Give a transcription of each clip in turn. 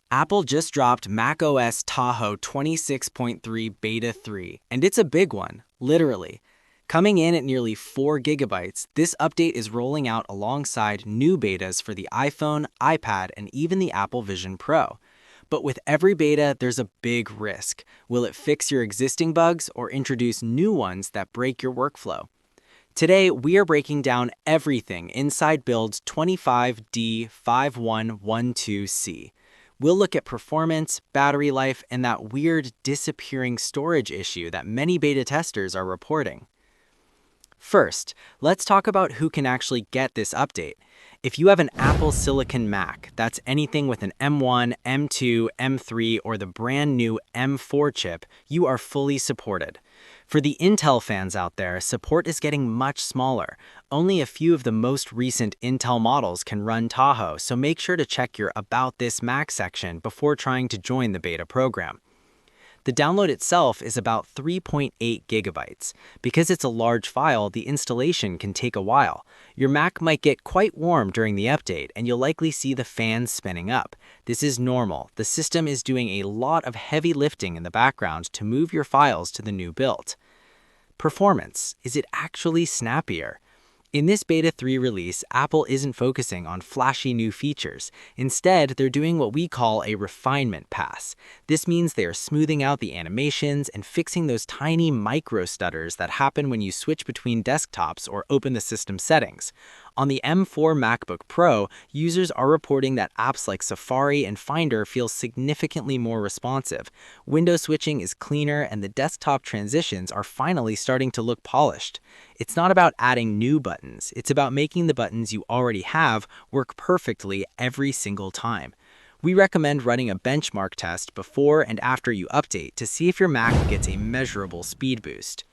Apple just dropped macOS Tahoe 26.3 Beta 3, and it's a big one, literally. Coming in at nearly 4 gigabytes, this update is rolling out alongside new betas for the iPhone, iPad, and even the Apple Vision Pro. But with every beta, there's a big risk. Will it fix your existing bugs or introduce new ones that break your workflow? Today, we are breaking down everything inside Build's 25D5112C. We'll look at performance, battery life, and that weird disappearing storage issue that many beta testers are reporting. First, let's talk about who can actually get this update. If you have an Apple Silicon Mac, that's anything with an M1, M2, M3, or the brand new M4 chip, you are fully supported. For the Intel fans out there, support is getting much smaller. Only a few of the most recent Intel models can run Tahoe, so make sure to check your About This Mac section before trying to join the beta program. The download itself is about 3.8 gigabytes. Because it's a large file, the installation can take a while. Your Mac might get quite warm during the update, and you'll likely see the fans spinning up. This is normal. The system is doing a lot of heavy lifting in the background to move your files to the new build. Performance. Is it actually snappier? In this Beta 3 release, Apple isn't focusing on flashy new features. Instead, they're doing what we call a refinement pass. This means they are smoothing out the animations and fixing those tiny micro stutters that happen when you switch between desktops or open the system settings. On the M4 MacBook Pro, users are reporting that apps like Safari and Finder feel significantly more responsive. Window switching is cleaner, and the desktop transitions are finally starting to look polished. It's not about adding new buttons, it's about making the buttons you already have work perfectly every single time. We recommend running a benchmark test before and after you update to see if your Mac gets a measurable speed boost.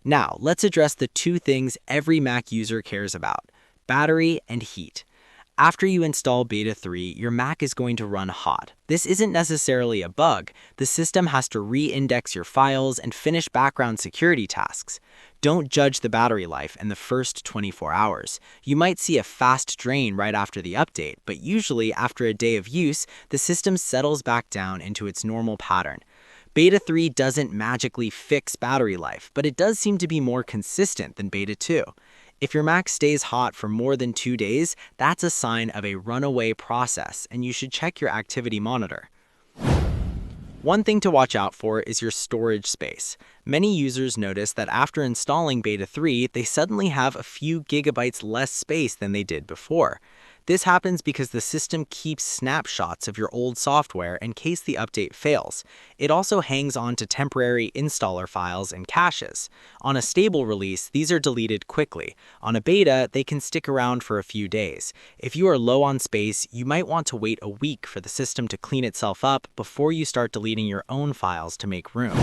Now, let's address the two things every Mac user cares about: battery and heat. After you install Beta 3, your Mac is going to run hot. This isn't necessarily a bug. The system has to re-index your files and finish background security tasks. Don't judge the battery life in the first 24 hours. You might see a fast drain right after the update, but usually after a day of use, the system settles back down into its normal pattern. Beta 3 doesn't magically fix battery life, but it does seem to be more consistent than Beta 2. If your Mac stays hot for more than 2 days, that's a sign of a runaway process, and you should check your activity monitor. One thing to watch out for is your storage space. Many users notice that after installing Beta 3, they suddenly have a few gigabytes less space than they did before. This happens because the system keeps snapshots of your old software in case the update fails. It also hangs on to temporary installer files and caches. On a stable release, these are deleted quickly. On a beta, they can stick around for a few days. If you are low on space, you might want to wait a week for the system to clean itself up before you start deleting your own files to make room.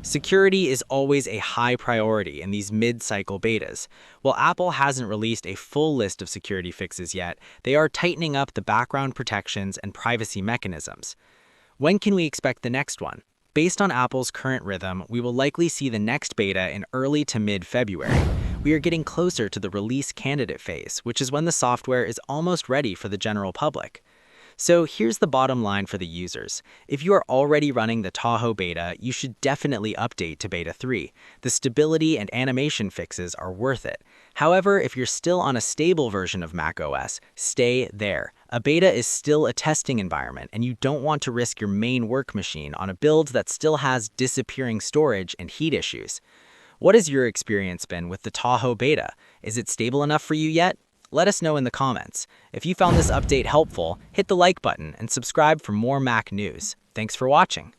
Security is always a high priority in these mid-cycle betas. While Apple hasn't released a full list of security fixes yet, they are tightening up the background protections and privacy mechanisms. When can we expect the next one? Based on Apple's current rhythm, we will likely see the next beta in early to mid-February. We are getting closer to the release candidate phase, which is when the software is almost ready for the general public. So here's the bottom line for the users. If you are already running the Tahoe beta, you should definitely update to Beta 3. The stability and animation fixes are worth it. However, if you're still on a stable version of macOS, stay there. A beta is still a testing environment, and you don't want to risk your main work machine on a build that still has disappearing storage and heat issues. What has your experience been with the Tahoe beta? Is it stable enough for you yet? Let us know in the comments. If you found this update helpful, hit the like button and subscribe for more Mac news. Thanks for watching.